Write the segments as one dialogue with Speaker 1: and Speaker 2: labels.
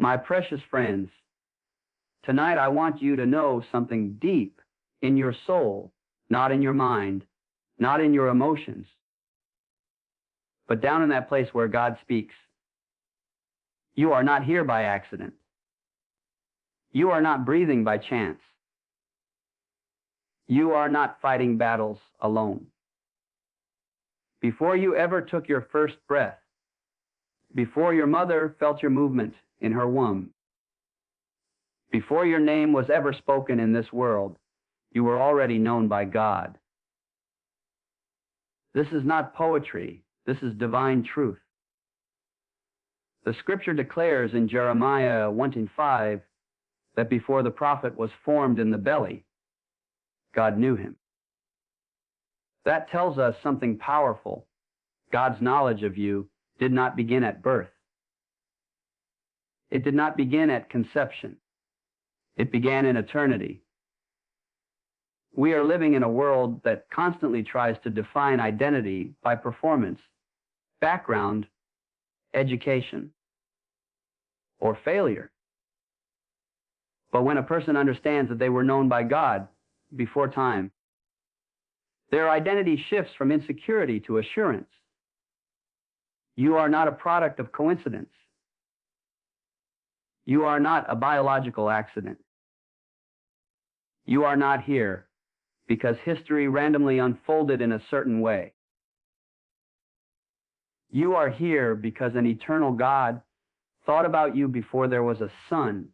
Speaker 1: My precious friends, tonight I want you to know something deep in your soul, not in your mind, not in your emotions, but down in that place where God speaks. You are not here by accident. You are not breathing by chance. You are not fighting battles alone. Before you ever took your first breath, before your mother felt your movement in her womb, before your name was ever spoken in this world, you were already known by God. This is not poetry. This is divine truth. The scripture declares in Jeremiah 1:5 that before the prophet was formed in the belly, God knew him. That tells us something powerful. God's knowledge of you did not begin at birth. It did not begin at conception. It began in eternity. We are living in a world that constantly tries to define identity by performance, background, education, or failure. But when a person understands that they were known by God before time, their identity shifts from insecurity to assurance. You are not a product of coincidence. You are not a biological accident. You are not here because history randomly unfolded in a certain way. You are here because an eternal God thought about you before there was a sun,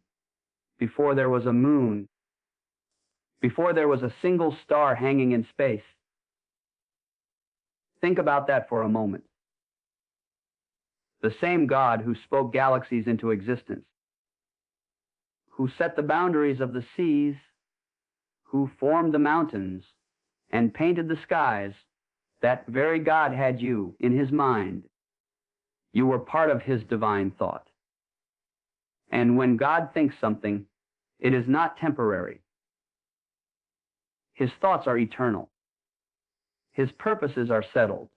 Speaker 1: before there was a moon, before there was a single star hanging in space. Think about that for a moment. The same God who spoke galaxies into existence, who set the boundaries of the seas, who formed the mountains and painted the skies, that very God had you in his mind. You were part of his divine thought. And when God thinks something, it is not temporary. His thoughts are eternal. His purposes are settled.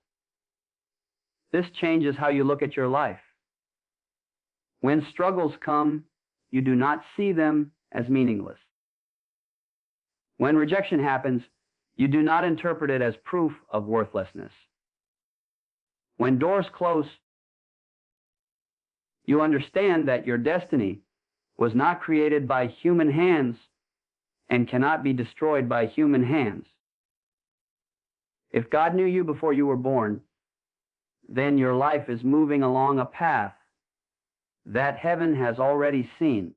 Speaker 1: This changes how you look at your life. When struggles come, you do not see them as meaningless. When rejection happens, you do not interpret it as proof of worthlessness. When doors close, you understand that your destiny was not created by human hands and cannot be destroyed by human hands. If God knew you before you were born, then your life is moving along a path that heaven has already seen.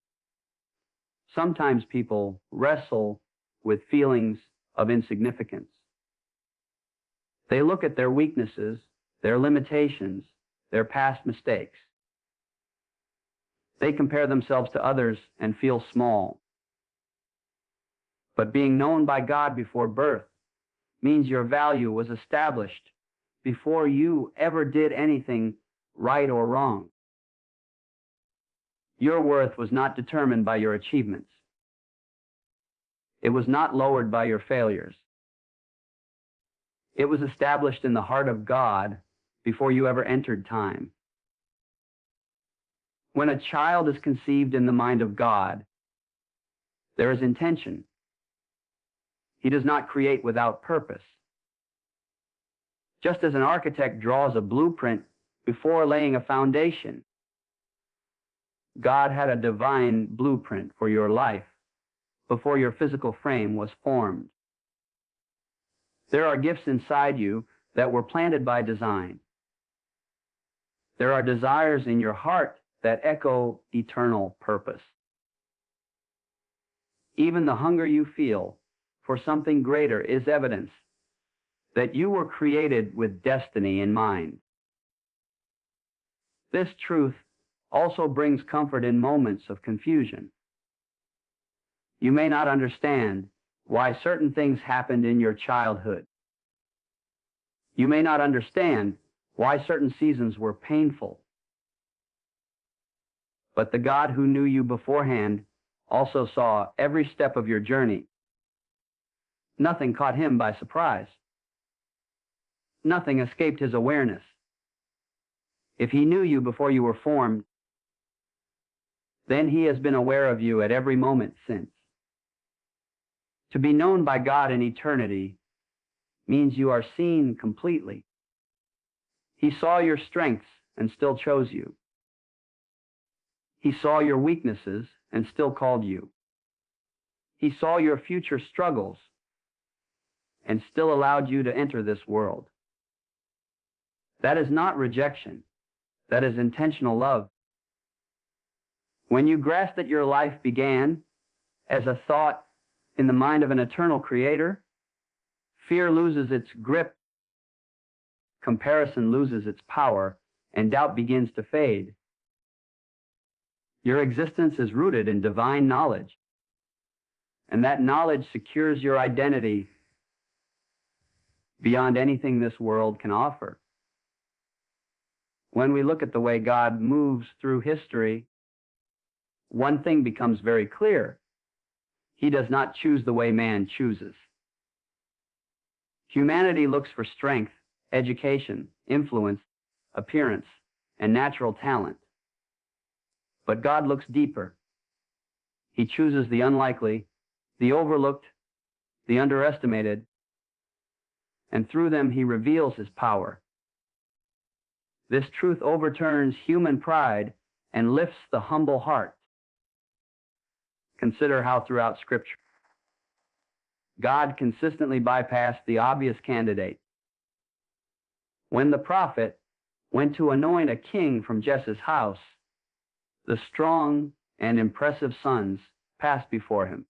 Speaker 1: Sometimes people wrestle with feelings of insignificance. They look at their weaknesses, their limitations, their past mistakes. They compare themselves to others and feel small. But being known by God before birth means your value was established before you ever did anything right or wrong. Your worth was not determined by your achievements. It was not lowered by your failures. It was established in the heart of God before you ever entered time. When a child is conceived in the mind of God, there is intention. He does not create without purpose. Just as an architect draws a blueprint before laying a foundation, God had a divine blueprint for your life before your physical frame was formed. There are gifts inside you that were planted by design. There are desires in your heart that echo eternal purpose. Even the hunger you feel for something greater is evidence that you were created with destiny in mind. This truth also brings comfort in moments of confusion. You may not understand why certain things happened in your childhood. You may not understand why certain seasons were painful. But the God who knew you beforehand also saw every step of your journey. Nothing caught him by surprise. Nothing escaped his awareness. If he knew you before you were formed, then He has been aware of you at every moment since. To be known by God in eternity means you are seen completely. He saw your strengths and still chose you. He saw your weaknesses and still called you. He saw your future struggles and still allowed you to enter this world. That is not rejection. That is intentional love. When you grasp that your life began as a thought in the mind of an eternal Creator, fear loses its grip, comparison loses its power, and doubt begins to fade. Your existence is rooted in divine knowledge, and that knowledge secures your identity beyond anything this world can offer. When we look at the way God moves through history, one thing becomes very clear. He does not choose the way man chooses. Humanity looks for strength, education, influence, appearance, and natural talent. But God looks deeper. He chooses the unlikely, the overlooked, the underestimated, and through them He reveals His power. This truth overturns human pride and lifts the humble heart. Consider how throughout Scripture, God consistently bypassed the obvious candidate. When the prophet went to anoint a king from Jesse's house, the strong and impressive sons passed before him.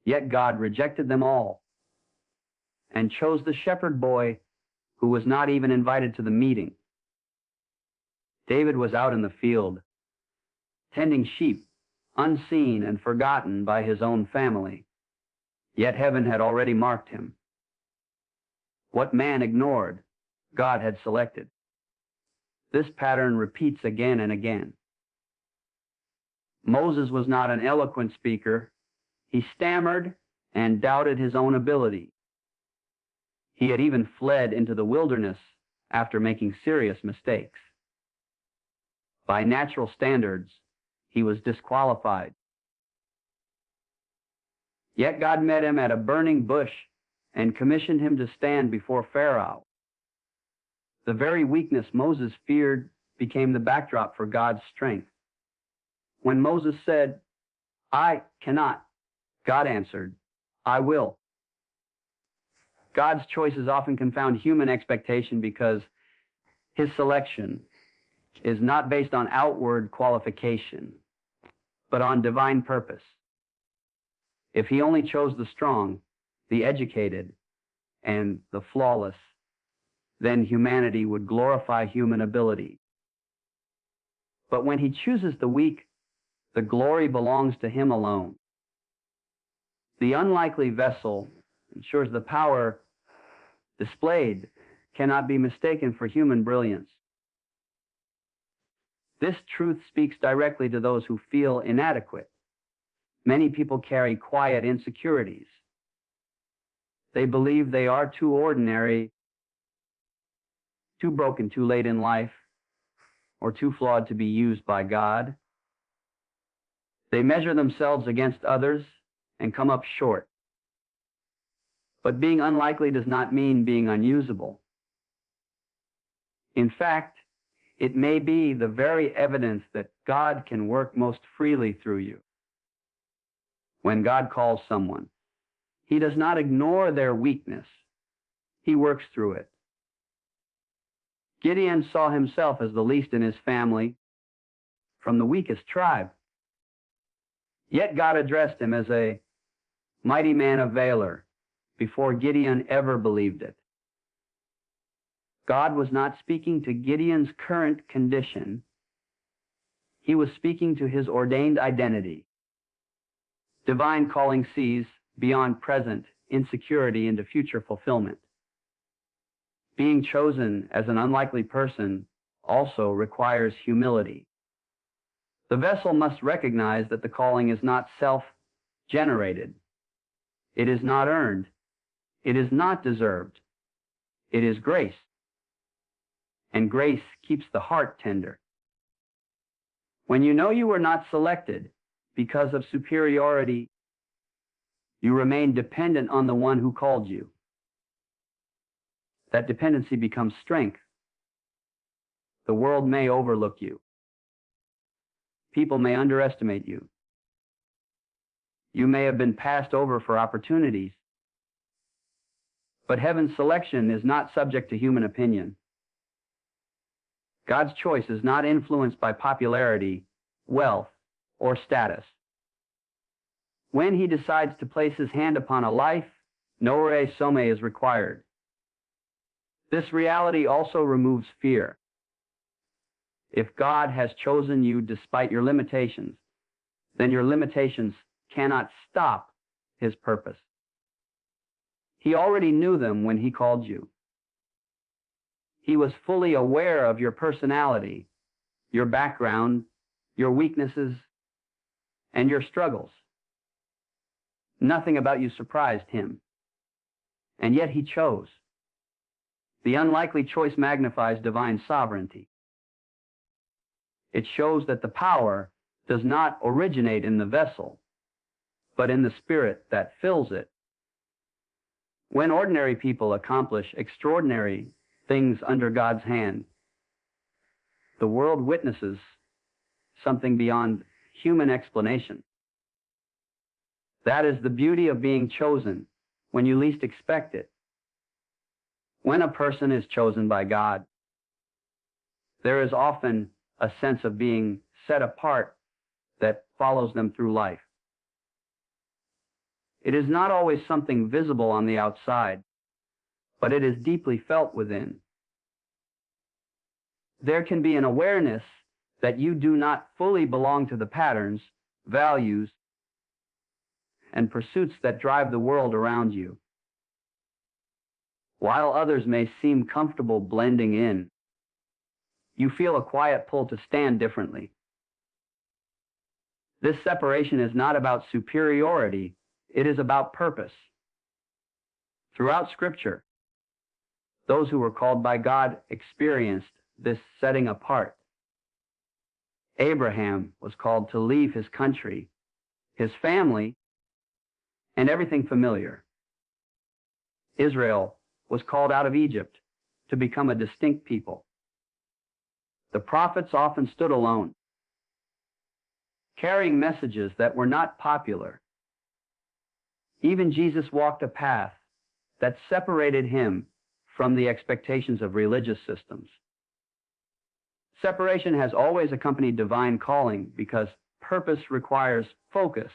Speaker 1: Yet God rejected them all and chose the shepherd boy who was not even invited to the meeting. David was out in the field, tending sheep, unseen and forgotten by his own family. Yet heaven had already marked him. What man ignored, God had selected. This pattern repeats again and again. Moses was not an eloquent speaker. He stammered and doubted his own ability. He had even fled into the wilderness after making serious mistakes. By natural standards, he was disqualified. Yet God met him at a burning bush and commissioned him to stand before Pharaoh. The very weakness Moses feared became the backdrop for God's strength. When Moses said, "I cannot," God answered, "I will." God's choices often confound human expectation because His selection is not based on outward qualification, but on divine purpose. If He only chose the strong, the educated, and the flawless, then humanity would glorify human ability. But when He chooses the weak, the glory belongs to Him alone. The unlikely vessel ensures the power displayed cannot be mistaken for human brilliance. This truth speaks directly to those who feel inadequate. Many people carry quiet insecurities. They believe they are too ordinary, too broken too late in life, or too flawed to be used by God. They measure themselves against others and come up short. But being unlikely does not mean being unusable. In fact, it may be the very evidence that God can work most freely through you. When God calls someone, He does not ignore their weakness. He works through it. Gideon saw himself as the least in his family, from the weakest tribe. Yet God addressed him as a mighty man of valor before Gideon ever believed it. God was not speaking to Gideon's current condition. He was speaking to his ordained identity. Divine calling sees beyond present insecurity into future fulfillment. Being chosen as an unlikely person also requires humility. The vessel must recognize that the calling is not self-generated. It is not earned. It is not deserved. It is grace. And grace keeps the heart tender. When you know you were not selected because of superiority, you remain dependent on the one who called you. That dependency becomes strength. The world may overlook you. People may underestimate you. You may have been passed over for opportunities. But heaven's selection is not subject to human opinion. God's choice is not influenced by popularity, wealth, or status. When He decides to place His hand upon a life, no some is required. This reality also removes fear. If God has chosen you despite your limitations, then your limitations cannot stop His purpose. He already knew them when He called you. He was fully aware of your personality, your background, your weaknesses, and your struggles. Nothing about you surprised Him. And yet He chose. The unlikely choice magnifies divine sovereignty. It shows that the power does not originate in the vessel, but in the spirit that fills it. When ordinary people accomplish extraordinary things under God's hand, the world witnesses something beyond human explanation. That is the beauty of being chosen when you least expect it. When a person is chosen by God, there is often a sense of being set apart that follows them through life. It is not always something visible on the outside, but it is deeply felt within. There can be an awareness that you do not fully belong to the patterns, values, and pursuits that drive the world around you. While others may seem comfortable blending in, you feel a quiet pull to stand differently. This separation is not about superiority, it is about purpose. Throughout Scripture, those who were called by God experienced this setting apart. Abraham was called to leave his country, his family, and everything familiar. Israel was called out of Egypt to become a distinct people. The prophets often stood alone, carrying messages that were not popular. Even Jesus walked a path that separated Him from the expectations of religious systems. Separation has always accompanied divine calling because purpose requires focus.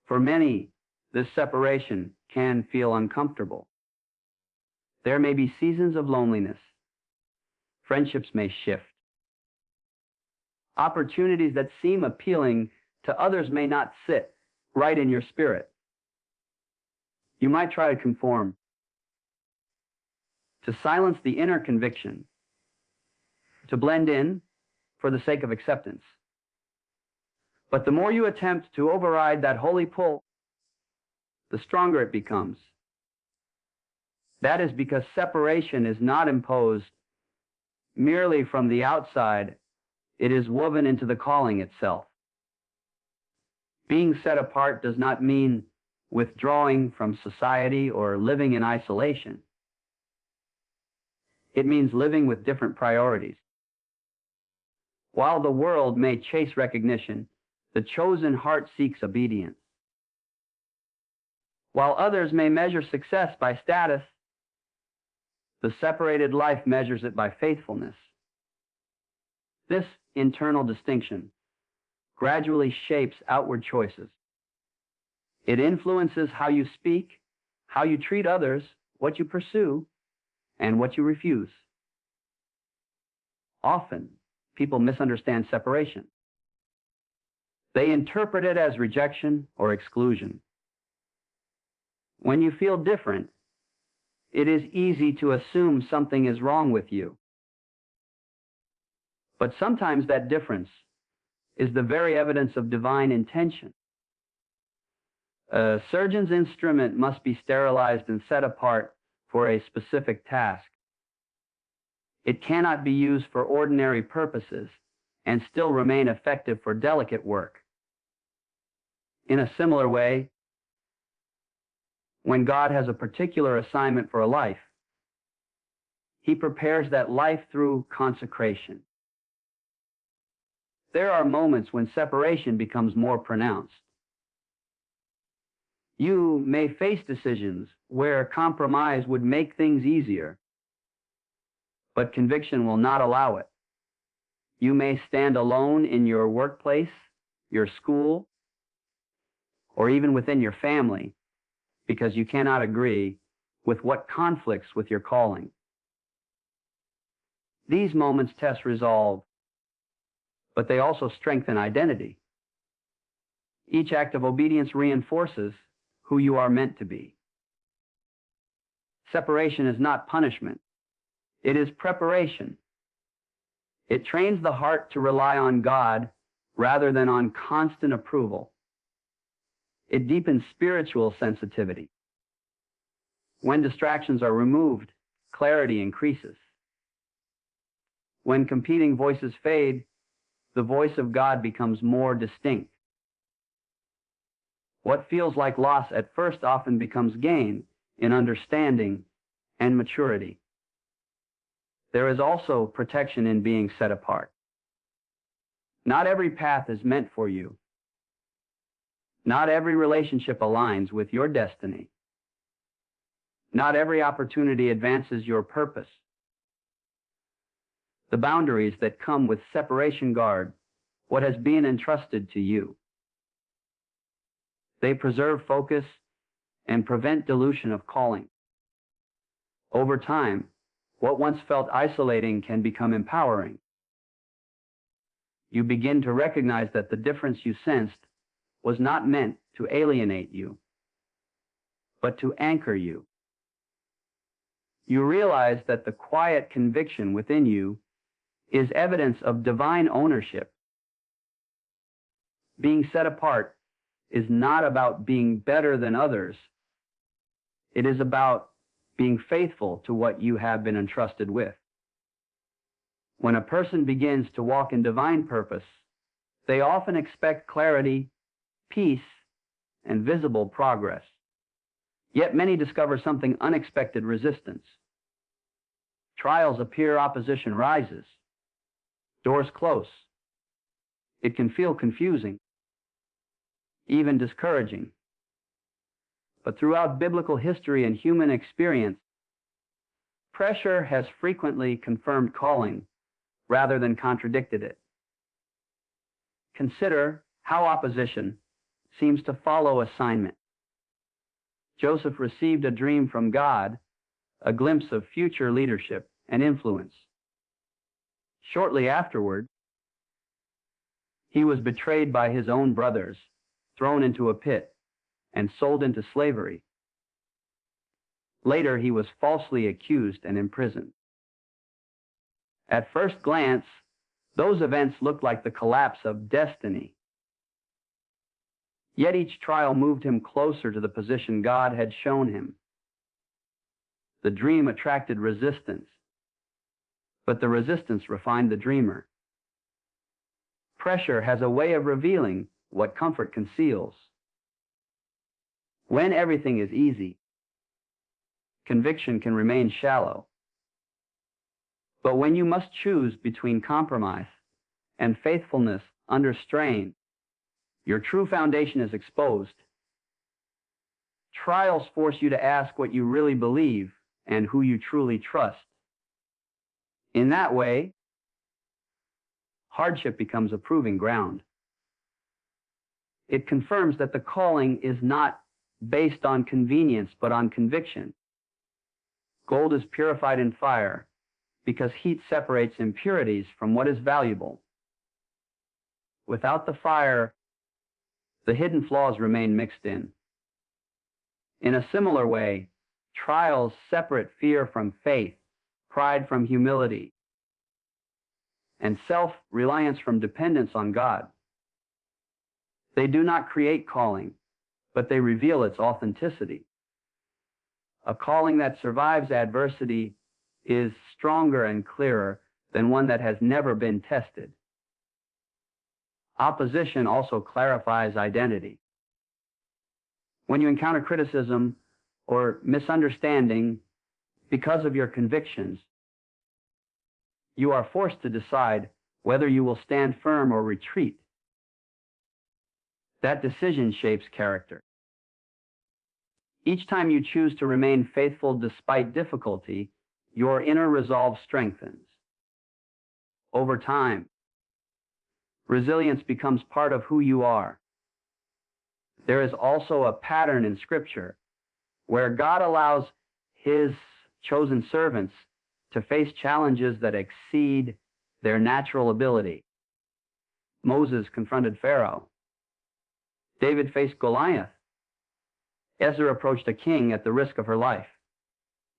Speaker 1: For many, this separation can feel uncomfortable. There may be seasons of loneliness. Friendships may shift. Opportunities that seem appealing to others may not sit right in your spirit. You might try to conform, to silence the inner conviction, to blend in for the sake of acceptance. But the more you attempt to override that holy pull, the stronger it becomes. That is because separation is not imposed merely from the outside, it is woven into the calling itself. Being set apart does not mean withdrawing from society or living in isolation. It means living with different priorities. While the world may chase recognition, the chosen heart seeks obedience. While others may measure success by status, the separated life measures it by faithfulness. This internal distinction gradually shapes outward choices. It influences how you speak, how you treat others, what you pursue, and what you refuse. Often, people misunderstand separation. They interpret it as rejection or exclusion. When you feel different, it is easy to assume something is wrong with you. But sometimes that difference is the very evidence of divine intention. A surgeon's instrument must be sterilized and set apart for a specific task. It cannot be used for ordinary purposes and still remain effective for delicate work. In a similar way, when God has a particular assignment for a life, He prepares that life through consecration. There are moments when separation becomes more pronounced. You may face decisions where compromise would make things easier, but conviction will not allow it. You may stand alone in your workplace, your school, or even within your family because you cannot agree with what conflicts with your calling. These moments test resolve, but they also strengthen identity. Each act of obedience reinforces who you are meant to be. Separation is not punishment. It is preparation. It trains the heart to rely on God rather than on constant approval. It deepens spiritual sensitivity. When distractions are removed, clarity increases. When competing voices fade, the voice of God becomes more distinct. What feels like loss at first often becomes gain in understanding and maturity. There is also protection in being set apart. Not every path is meant for you. Not every relationship aligns with your destiny. Not every opportunity advances your purpose. The boundaries that come with separation guard what has been entrusted to you. They preserve focus and prevent dilution of calling. Over time, what once felt isolating can become empowering. You begin to recognize that the difference you sensed was not meant to alienate you, but to anchor you. You realize that the quiet conviction within you is evidence of divine ownership. Being set apart is not about being better than others. It is about being faithful to what you have been entrusted with. When a person begins to walk in divine purpose, they often expect clarity, peace, and visible progress. Yet many discover something unexpected: resistance. Trials appear, opposition rises, doors close. It can feel confusing, even discouraging. But throughout biblical history and human experience, pressure has frequently confirmed calling rather than contradicted it. Consider how opposition seems to follow assignment. Joseph received a dream from God, a glimpse of future leadership and influence. Shortly afterward, he was betrayed by his own brothers, thrown into a pit, and sold into slavery. Later, he was falsely accused and imprisoned. At first glance, those events looked like the collapse of destiny. Yet each trial moved him closer to the position God had shown him. The dream attracted resistance, but the resistance refined the dreamer. Pressure has a way of revealing what comfort conceals. When everything is easy, conviction can remain shallow. But when you must choose between compromise and faithfulness under strain, your true foundation is exposed. Trials force you to ask what you really believe and who you truly trust. In that way, hardship becomes a proving ground. It confirms that the calling is not based on convenience, but on conviction. Gold is purified in fire because heat separates impurities from what is valuable. Without the fire, the hidden flaws remain mixed in. In a similar way, trials separate fear from faith, pride from humility, and self-reliance from dependence on God. They do not create calling, but they reveal its authenticity. A calling that survives adversity is stronger and clearer than one that has never been tested. Opposition also clarifies identity. When you encounter criticism or misunderstanding because of your convictions, you are forced to decide whether you will stand firm or retreat. That decision shapes character. Each time you choose to remain faithful despite difficulty, your inner resolve strengthens. Over time, resilience becomes part of who you are. There is also a pattern in Scripture where God allows His chosen servants to face challenges that exceed their natural ability. Moses confronted Pharaoh. David faced Goliath. Ezra approached a king at the risk of her life.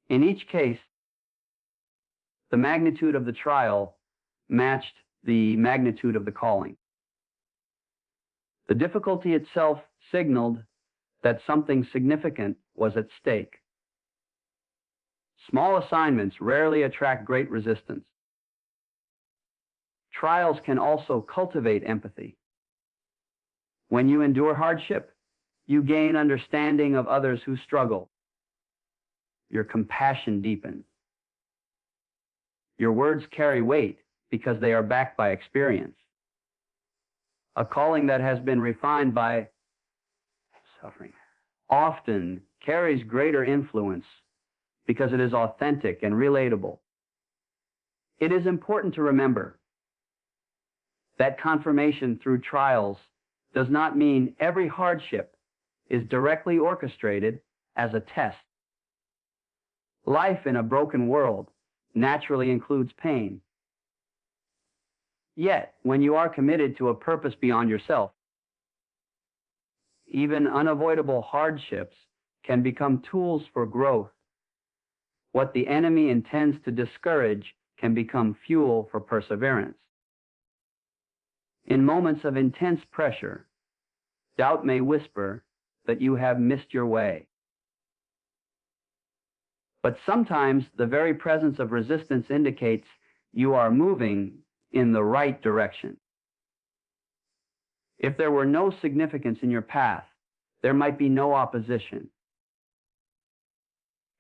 Speaker 1: In each case, the magnitude of the trial matched the magnitude of the calling. The difficulty itself signaled that something significant was at stake. Small assignments rarely attract great resistance. Trials can also cultivate empathy. When you endure hardship, you gain understanding of others who struggle. Your compassion deepens. Your words carry weight because they are backed by experience. A calling that has been refined by suffering often carries greater influence because it is authentic and relatable. It is important to remember that confirmation through trials does not mean every hardship is directly orchestrated as a test. Life in a broken world naturally includes pain. Yet, when you are committed to a purpose beyond yourself, even unavoidable hardships can become tools for growth. What the enemy intends to discourage can become fuel for perseverance. In moments of intense pressure, doubt may whisper that you have missed your way. But sometimes the very presence of resistance indicates you are moving in the right direction. If there were no significance in your path, there might be no opposition.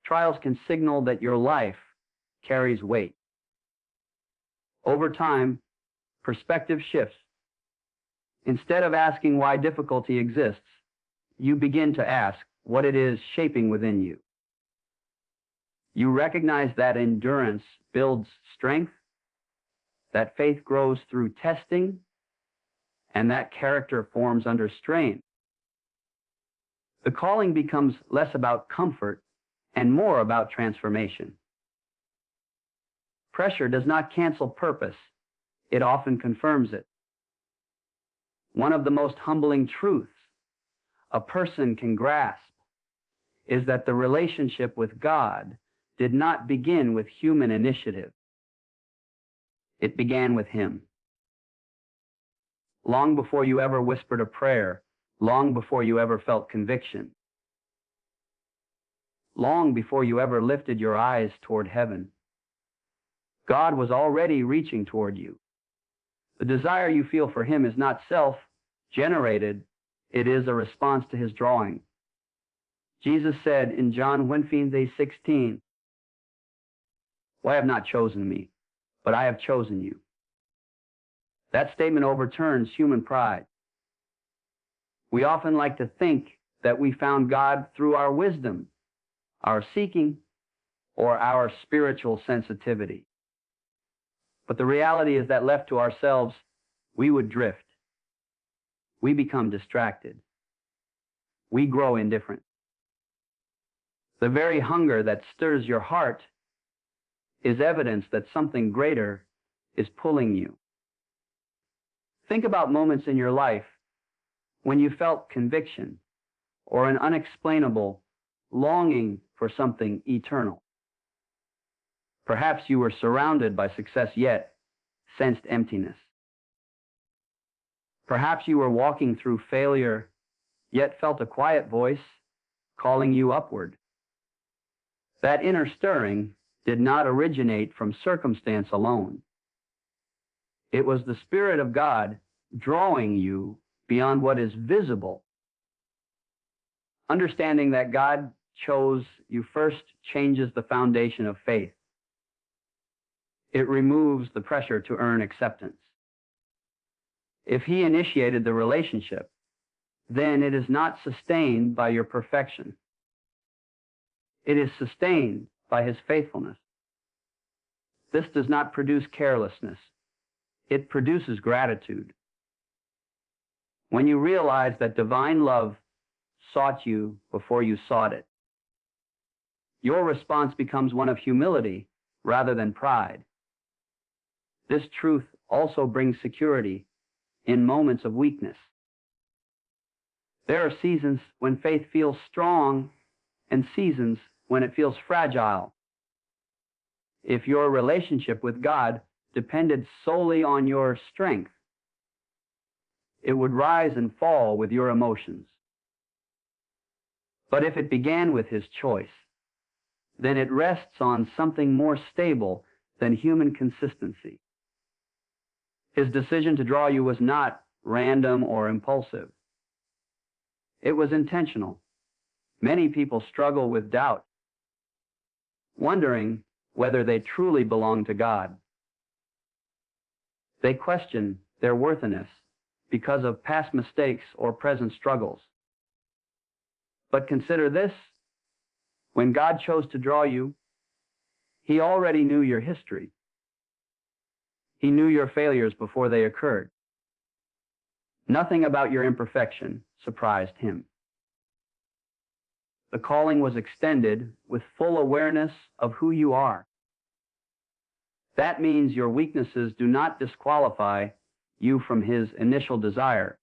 Speaker 1: Trials can signal that your life carries weight. Over time, perspective shifts. Instead of asking why difficulty exists, you begin to ask what it is shaping within you. You recognize that endurance builds strength, that faith grows through testing, and that character forms under strain. The calling becomes less about comfort and more about transformation. Pressure does not cancel purpose. It often confirms it. One of the most humbling truths a person can grasp is that the relationship with God did not begin with human initiative. It began with Him. Long before you ever whispered a prayer, long before you ever felt conviction, long before you ever lifted your eyes toward heaven, God was already reaching toward you. The desire you feel for Him is not self-generated. It is a response to His drawing. Jesus said in John 16, "Why have not chosen me, but I have chosen you." That statement overturns human pride. We often like to think that we found God through our wisdom, our seeking, or our spiritual sensitivity. But the reality is that left to ourselves, we would drift. We become distracted. We grow indifferent. The very hunger that stirs your heart is evidence that something greater is pulling you. Think about moments in your life when you felt conviction or an unexplainable longing for something eternal. Perhaps you were surrounded by success yet sensed emptiness. Perhaps you were walking through failure yet felt a quiet voice calling you upward. That inner stirring did not originate from circumstance alone. It was the Spirit of God drawing you beyond what is visible. Understanding that God chose you first changes the foundation of faith. It removes the pressure to earn acceptance. If He initiated the relationship, then it is not sustained by your perfection. It is sustained by His faithfulness. This does not produce carelessness. It produces gratitude. When you realize that divine love sought you before you sought it, your response becomes one of humility rather than pride. This truth also brings security in moments of weakness. There are seasons when faith feels strong and seasons when it feels fragile. If your relationship with God depended solely on your strength, it would rise and fall with your emotions. But if it began with His choice, then it rests on something more stable than human consistency. His decision to draw you was not random or impulsive. It was intentional. Many people struggle with doubt, wondering whether they truly belong to God. They question their worthiness because of past mistakes or present struggles. But consider this: when God chose to draw you, He already knew your history. He knew your failures before they occurred. Nothing about your imperfection surprised Him. The calling was extended with full awareness of who you are. That means your weaknesses do not disqualify you from His initial desire.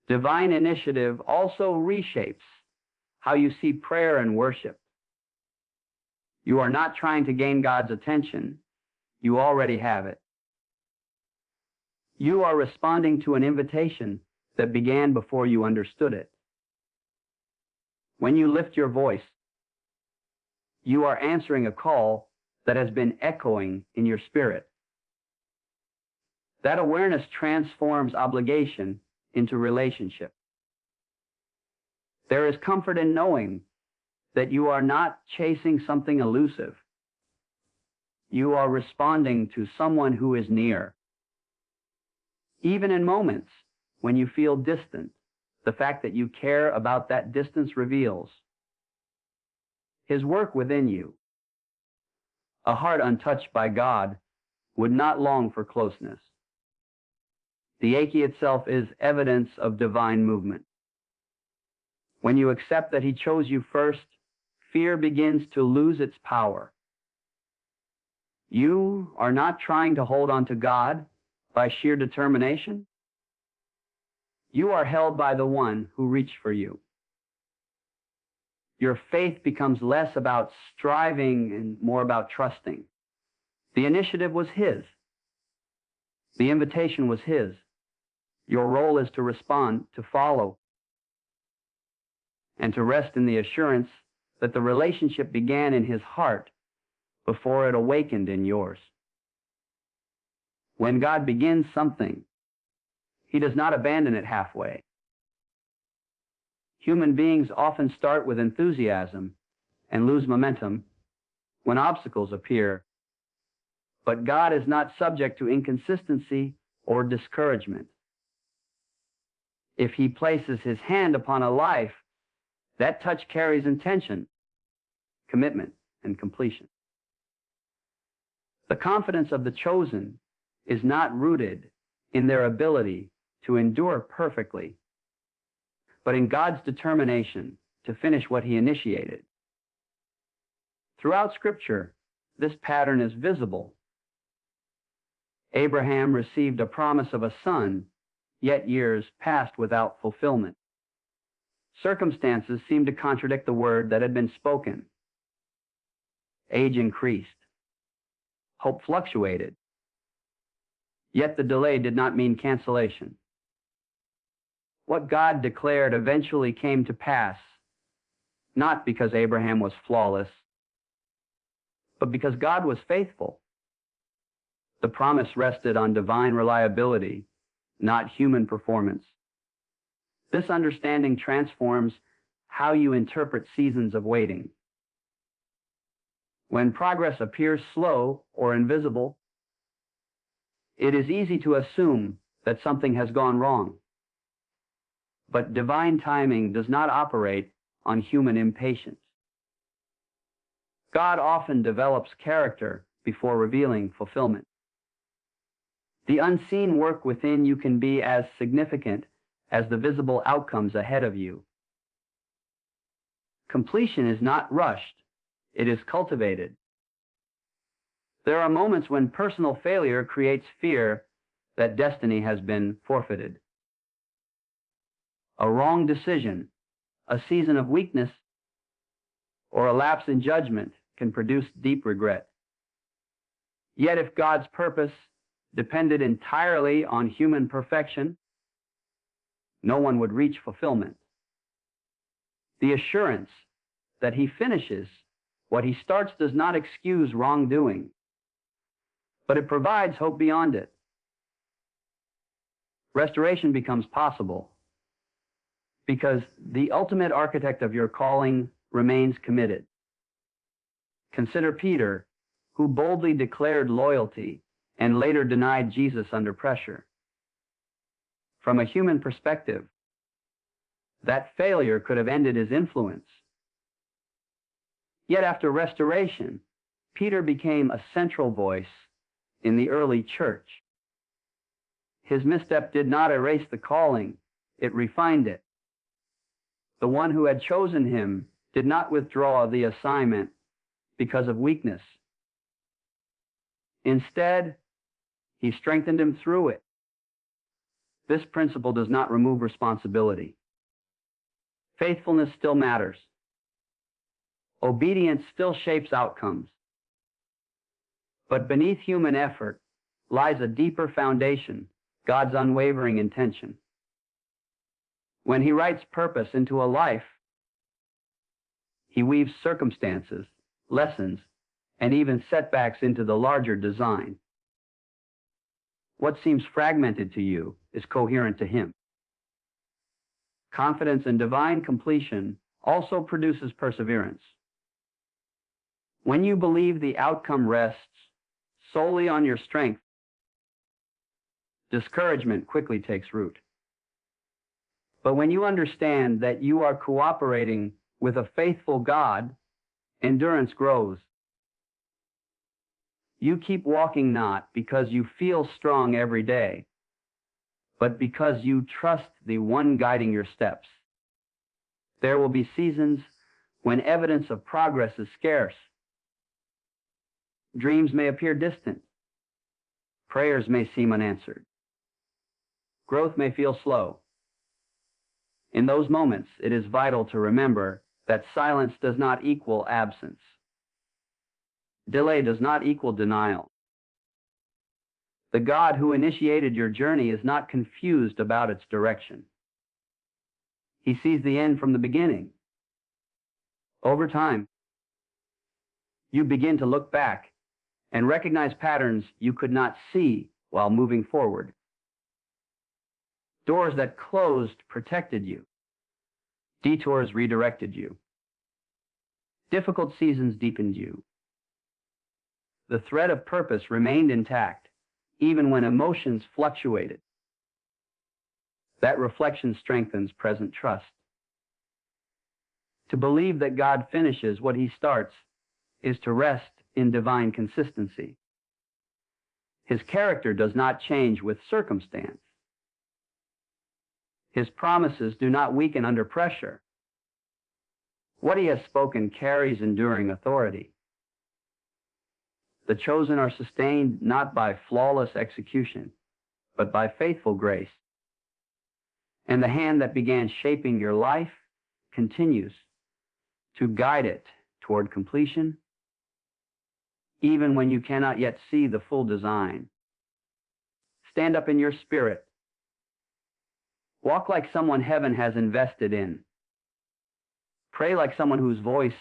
Speaker 1: Divine initiative also reshapes how you see prayer and worship. You are not trying to gain God's attention. You already have it. You are responding to an invitation that began before you understood it. When you lift your voice, you are answering a call that has been echoing in your spirit. That awareness transforms obligation into relationship. There is comfort in knowing that you are not chasing something elusive. You are responding to someone who is near. Even in moments when you feel distant, the fact that you care about that distance reveals His work within you. A heart untouched by God would not long for closeness. The Aki itself is evidence of divine movement. When you accept that He chose you first, fear begins to lose its power. You are not trying to hold on to God by sheer determination. You are held by the one who reached for you. Your faith becomes less about striving and more about trusting. The initiative was His. The invitation was His. Your role is to respond, to follow, and to rest in the assurance that the relationship began in His heart before it awakened in yours. When God begins something, He does not abandon it halfway. Human beings often start with enthusiasm and lose momentum when obstacles appear. But God is not subject to inconsistency or discouragement. If He places His hand upon a life, that touch carries intention, commitment, and completion. The confidence of the chosen is not rooted in their ability to endure perfectly, but in God's determination to finish what He initiated. Throughout Scripture, this pattern is visible. Abraham received a promise of a son, yet years passed without fulfillment. Circumstances seemed to contradict the word that had been spoken. Age increased. Hope fluctuated. Yet the delay did not mean cancellation. What God declared eventually came to pass, not because Abraham was flawless, but because God was faithful. The promise rested on divine reliability not human performance. This understanding transforms how you interpret seasons of waiting. When progress appears slow or invisible, it is easy to assume that something has gone wrong. But divine timing does not operate on human impatience. God often develops character before revealing fulfillment. The unseen work within you can be as significant as the visible outcomes ahead of you. Completion is not rushed, it is cultivated. There are moments when personal failure creates fear that destiny has been forfeited. A wrong decision, a season of weakness, or a lapse in judgment can produce deep regret. Yet if God's purpose depended entirely on human perfection, no one would reach fulfillment. The assurance that He finishes what He starts does not excuse wrongdoing, but it provides hope beyond it. Restoration becomes possible because the ultimate architect of your calling remains committed. Consider Peter, who boldly declared loyalty and later denied Jesus under pressure. From a human perspective, that failure could have ended his influence. Yet after restoration, Peter became a central voice in the early church. His misstep did not erase the calling, it refined it. The one who had chosen him did not withdraw the assignment because of weakness. Instead, He strengthened him through it. This principle does not remove responsibility. Faithfulness still matters. Obedience still shapes outcomes. But beneath human effort lies a deeper foundation, God's unwavering intention. When He writes purpose into a life, He weaves circumstances, lessons, and even setbacks into the larger design. What seems fragmented to you is coherent to Him. Confidence in divine completion also produces perseverance. When you believe the outcome rests solely on your strength, discouragement quickly takes root. But when you understand that you are cooperating with a faithful God, endurance grows. You keep walking not because you feel strong every day, but because you trust the one guiding your steps. There will be seasons when evidence of progress is scarce. Dreams may appear distant. Prayers may seem unanswered. Growth may feel slow. In those moments, it is vital to remember that silence does not equal absence. Delay does not equal denial. The God who initiated your journey is not confused about its direction. He sees the end from the beginning. Over time, you begin to look back and recognize patterns you could not see while moving forward. Doors that closed protected you. Detours redirected you. Difficult seasons deepened you. The thread of purpose remained intact, even when emotions fluctuated. That reflection strengthens present trust. To believe that God finishes what He starts is to rest in divine consistency. His character does not change with circumstance. His promises do not weaken under pressure. What He has spoken carries enduring authority. The chosen are sustained not by flawless execution, but by faithful grace. And the hand that began shaping your life continues to guide it toward completion, even when you cannot yet see the full design. Stand up in your spirit. Walk like someone heaven has invested in. Pray like someone whose voice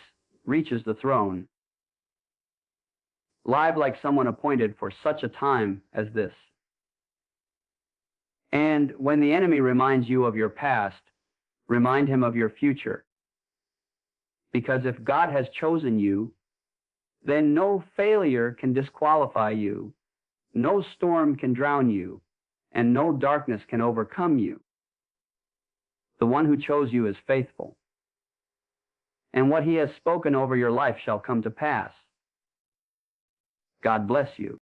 Speaker 1: reaches the throne. Live like someone appointed for such a time as this. And when the enemy reminds you of your past, remind him of your future. Because if God has chosen you, then no failure can disqualify you, no storm can drown you, and no darkness can overcome you. The one who chose you is faithful, and what he has spoken over your life shall come to pass. God bless you.